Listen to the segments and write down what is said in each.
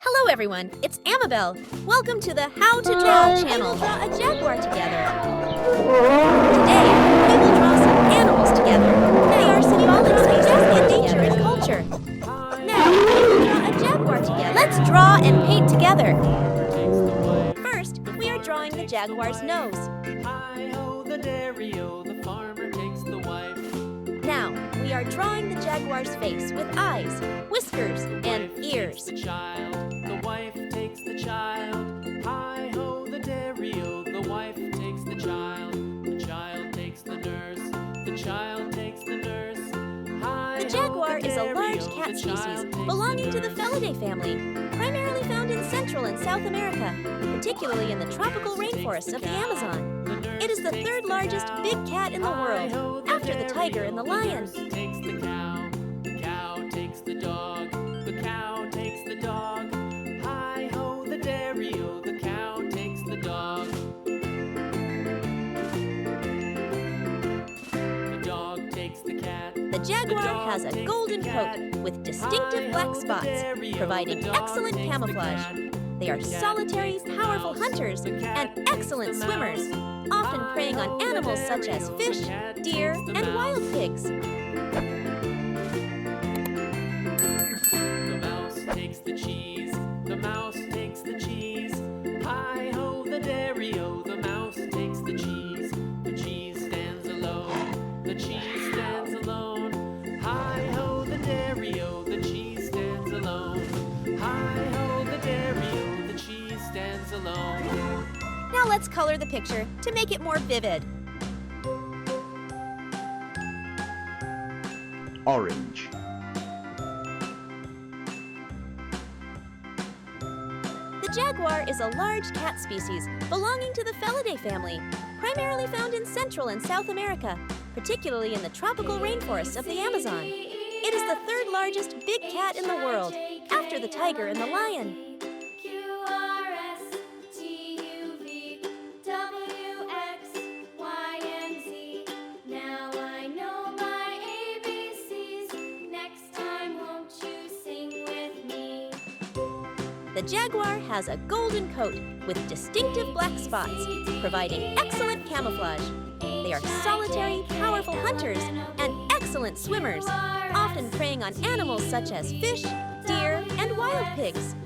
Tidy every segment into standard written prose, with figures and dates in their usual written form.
Hello everyone, it's Amabel. Welcome to the How to Draw channel. We will draw a jaguar together. Today, we will draw some animals together. They are symbolic spaces in nature and culture. Now, we will draw a jaguar together. Let's draw and paint together. First, we are drawing the jaguar's nose. Hi-ho, the dairy-o, the farmer takes the wife. Now, we are drawing the jaguar's face with eyes, whiskers, and ears. The child, the wife takes the child. Hi-ho, the dairy-o, the wife takes the child takes the nurse, the child takes the nurse. The jaguar is a large cat species belonging to the Felidae family, primarily found in Central and South America, particularly in the tropical rainforests of the Amazon. It is the third largest big cat in the world, after the tiger and the lion. Takes the cow takes the dog, the cow takes the dog. Hi-ho, the dairy-o, the cow takes the dog. The dog takes the cat. The jaguar has a golden coat with distinctive black spots, providing excellent camouflage. They are solitary, powerful hunters and excellent swimmers, often preying on animals such as fish, deer, and wild pigs. The mouse takes the cheese, the mouse takes the cheese. Hi-ho, the dairy-o, the mouse takes the cheese. The cheese stands alone, the cheese stands alone. Hi-ho, the dairy-o, the cheese stands alone. Hi-ho, the dairy-o, the cheese stands alone. Now let's color the picture to make it more vivid. Orange. The jaguar is a large cat species belonging to the Felidae family, primarily found in Central and South America, particularly in the tropical rainforests of the Amazon. It is the third largest big cat in the world, after the tiger and the lion. The jaguar has a golden coat with distinctive black spots, providing excellent camouflage. They are solitary, powerful hunters and excellent swimmers, often preying on animals such as fish, deer, and wild pigs.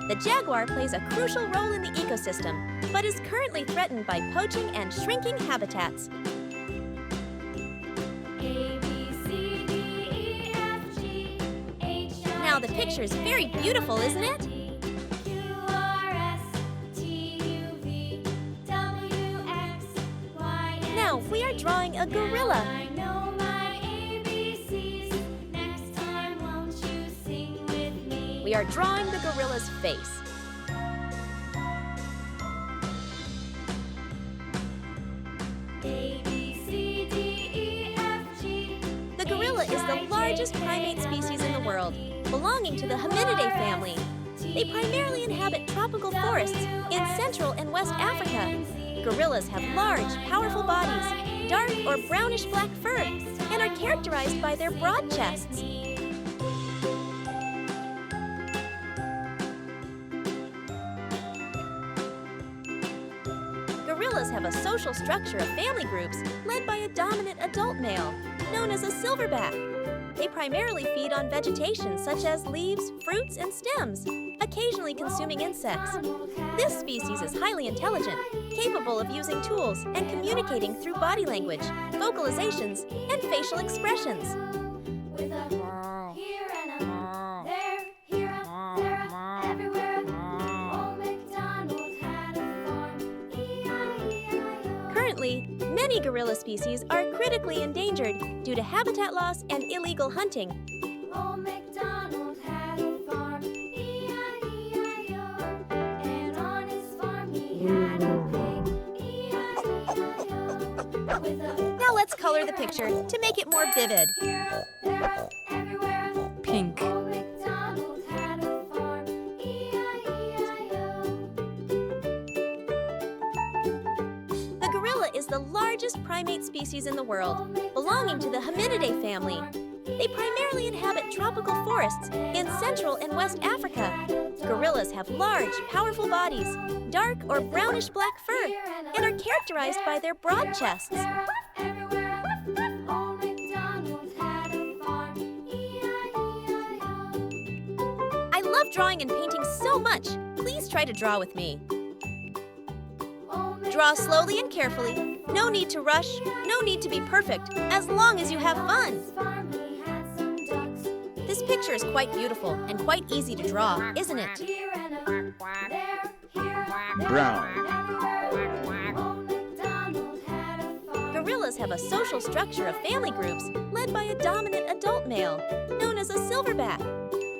The jaguar plays a crucial role in the ecosystem, but is currently threatened by poaching and shrinking habitats. Now the picture is very beautiful, isn't it? Now we are drawing a gorilla. We are drawing the gorilla's face. The gorilla is the largest primate species in the world, belonging to the Hominidae family. They primarily inhabit tropical forests in Central and West Africa. Gorillas have large, powerful bodies, dark or brownish-black fur, and are characterized by their broad chests. Gorillas have a social structure of family groups led by a dominant adult male, known as a silverback. They primarily feed on vegetation such as leaves, fruits, and stems, occasionally consuming insects. This species is highly intelligent, capable of using tools and communicating through body language, vocalizations, and facial expressions. Currently, many gorilla species are critically endangered due to habitat loss and illegal hunting. Old MacDonald had a farm, E-I-E-I-O, and on his farm he had a pig, E-I-E-I-O, with a Now let's color the picture to make it more vivid. here, there, everywhere. Pink. Old MacDonald largest primate species in the world, belonging to the Hominidae family. They primarily inhabit tropical forests in Central and West Africa. Gorillas have large, powerful bodies, dark or brownish-black fur, and are characterized by their broad chests. I love drawing and painting so much. Please try to draw with me. Draw slowly and carefully. No need to rush, no need to be perfect, as long as you have fun. This picture is quite beautiful and quite easy to draw, isn't it? Brown. Gorillas have a social structure of family groups led by a dominant adult male, known as a silverback.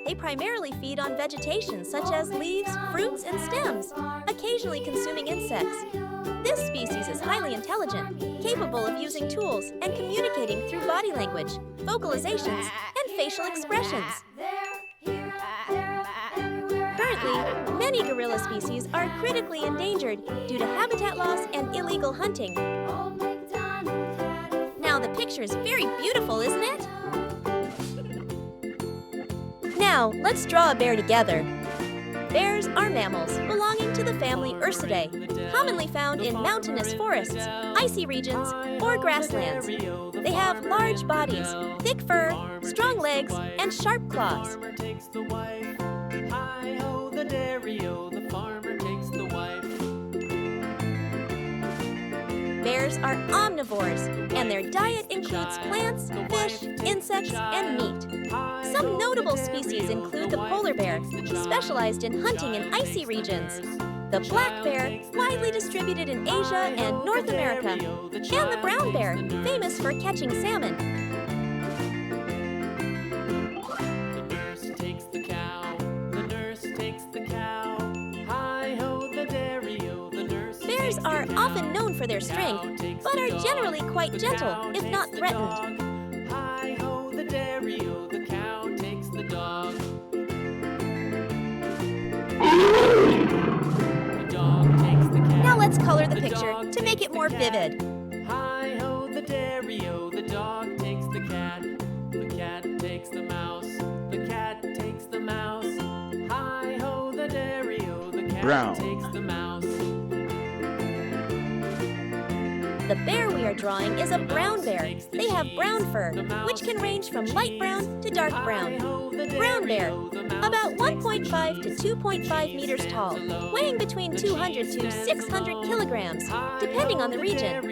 They primarily feed on vegetation such as leaves, fruits, and stems, occasionally consuming insects. This species is highly intelligent, capable of using tools and communicating through body language, vocalizations, and facial expressions. Currently, many gorilla species are critically endangered due to habitat loss and illegal hunting. Now the picture is very beautiful, isn't it? Now, let's draw a bear together. Bears are mammals belonging to the family Ursidae, commonly found in mountainous forests, icy regions, or grasslands. They have large bodies, thick fur, strong legs, and sharp claws. Bears are omnivores, and their diet includes plants, fish, insects, and meat. Some notable species include the polar bear, specialized in hunting in icy regions, the black bear, widely distributed in Asia and North America, and the brown bear, famous for catching salmon. The nurse takes the cow, the nurse takes the cow. Hi-ho the dairy-o, the nurse. Bears are often known for their strength, but are generally quite gentle, if not threatened. Hi-ho the dairy-o, the cow takes the dog. The dog takes the cat. Now let's color the picture to make it more vivid. Hi-ho the dairy-o, the dog takes the cat. The cat takes the mouse. The cat takes the mouse. Hi-ho the dairy-o, the cat Brown. takes the mouse. The bear we are drawing is a brown bear. They have brown fur, which can range from light brown to dark brown. Brown bear, about 1.5 to 2.5 meters tall, weighing between 200 to 600 kilograms, depending on the region.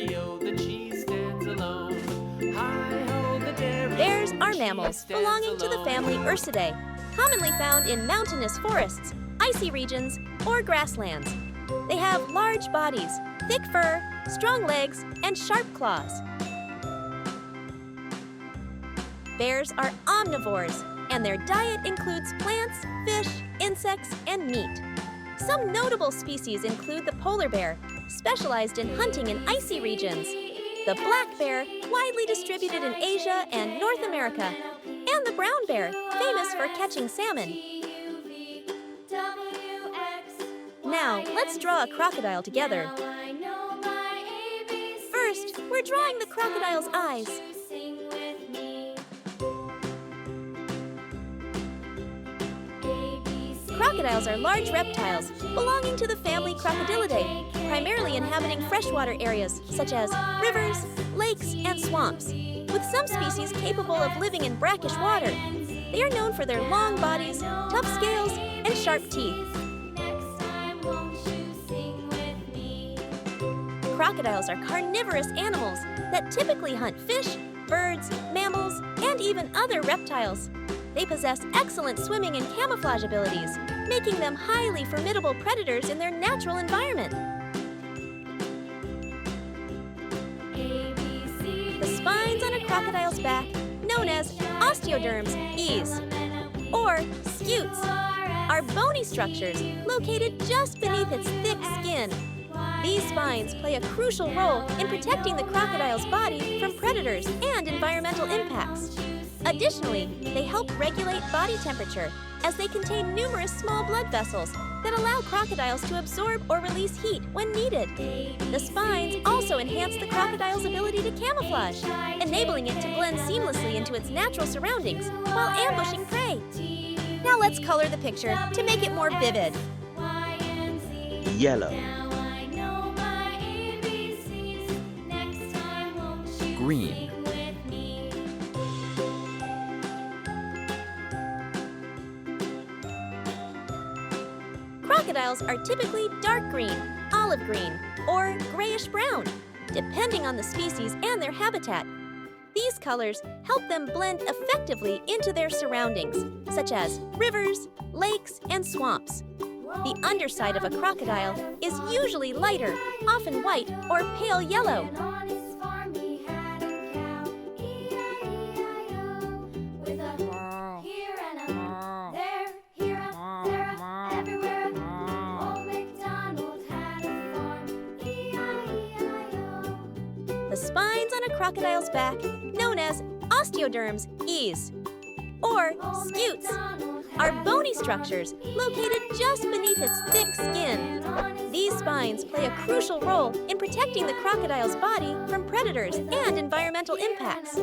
Bears are mammals belonging to the family Ursidae, commonly found in mountainous forests, icy regions, or grasslands. They have large bodies, thick fur, strong legs, and sharp claws. Bears are omnivores, and their diet includes plants, fish, insects, and meat. Some notable species include the polar bear, specialized in hunting in icy regions, the black bear, widely distributed in Asia and North America, and the brown bear, famous for catching salmon. Now, let's draw a crocodile together. First, we're drawing the crocodile's eyes. Crocodiles are large reptiles belonging to the family Crocodilidae, primarily inhabiting freshwater areas such as rivers, lakes, and swamps, with some species capable of living in brackish water. They are known for their long bodies, tough scales, and sharp teeth. Crocodiles are carnivorous animals that typically hunt fish, birds, mammals, and even other reptiles. They possess excellent swimming and camouflage abilities, making them highly formidable predators in their natural environment. The spines on a crocodile's back, known as osteoderms, ease, or scutes, are bony structures located just beneath its thick skin. These spines play a crucial role in protecting the crocodile's body from predators and environmental impacts. Additionally, they help regulate body temperature, as they contain numerous small blood vessels that allow crocodiles to absorb or release heat when needed. The spines also enhance the crocodile's ability to camouflage, enabling it to blend seamlessly into its natural surroundings while ambushing prey. Now let's color the picture to make it more vivid. Yellow, green, Crocodiles are typically dark green, olive green, or grayish-brown, depending on the species and their habitat. These colors help them blend effectively into their surroundings, such as rivers, lakes, and swamps. The underside of a crocodile is usually lighter, often white or pale yellow. On his farm he had a cow, E-I-E-I-O, with a here and a there, here a there, a everywhere. Old MacDonald had a farm, E-I-E-I-O. The spines on a crocodile's back, known as osteoderms, ease, or scutes, are bony structures located just beneath its thick skin. These spines play a crucial role in protecting the crocodile's body from predators and environmental impacts.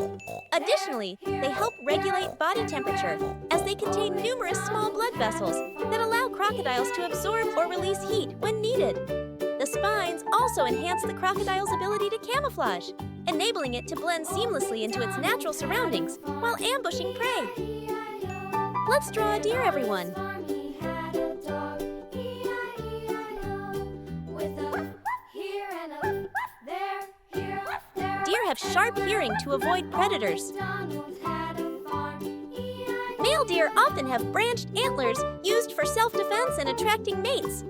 Additionally, they help regulate body temperature as they contain numerous small blood vessels that allow crocodiles to absorb or release heat when needed. The spines also enhance the crocodile's ability to camouflage, enabling it to blend seamlessly into its natural surroundings while ambushing prey. Let's draw a deer, everyone. Deer have sharp hearing to avoid predators. Male deer often have branched antlers used for self-defense and attracting mates.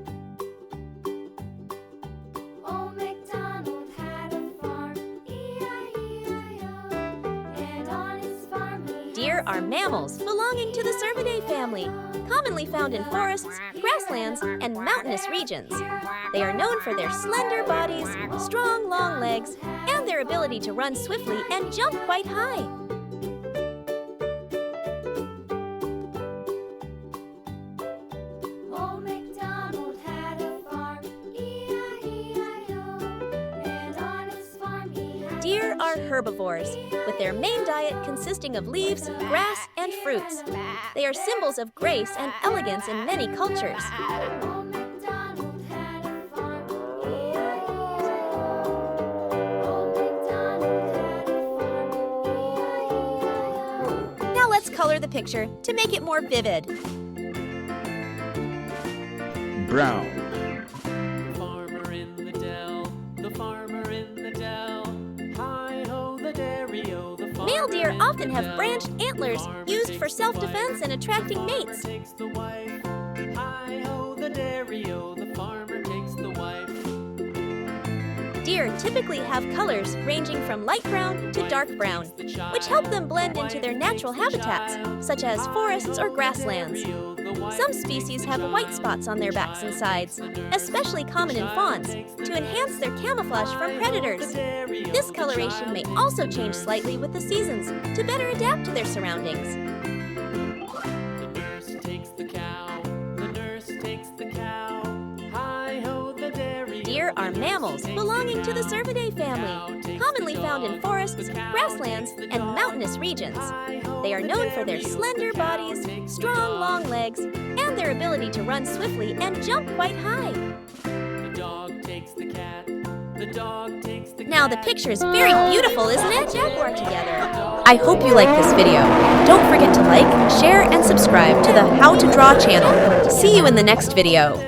Deer are mammals belonging to the Cervidae family, commonly found in forests, grasslands, and mountainous regions. They are known for their slender bodies, strong, long legs, and their ability to run swiftly and jump quite high. Old MacDonald had a farm, E-I-E-I-O, and on his farm he had Deer are herbivores, with their main diet consisting of leaves, grass, and fruits. They are symbols of grace and elegance in many cultures. Old MacDonald had a farm, E-I-E-I-O. Old MacDonald had a farm, E-I-E-I-O. Now let's color the picture to make it more vivid. brown, Farmer in the dell, the farmer in the dell. Hi-ho the dairy-o, the farmer Male deer in often the have dell. branched antlers Farmer used takes for the self-defense wife, and attracting farmer mates. takes the wife. Hi-ho the dairy-o, the farmer takes the wife. Deer typically have colors ranging from light brown to dark brown, which help them blend into their natural habitats, such as forests or grasslands. Some species have white spots on their backs and sides, especially common in fawns, to enhance their camouflage from predators. This coloration may also change slightly with the seasons to better adapt to their surroundings. The nurse takes the cow, the nurse takes the cow. Hi-ho the dairy. Deer are mammals belonging to the Cervidae family, commonly found in forests, grasslands, and mountainous regions. They are known for their slender bodies, strong, long legs, and their ability to run swiftly and jump quite high. The dog takes the cat, the dog takes the cat. Now the picture is very beautiful, isn't it? Jaguar together. I hope you like this video. Don't forget to like, share, and subscribe to the How to Draw channel. See you in the next video.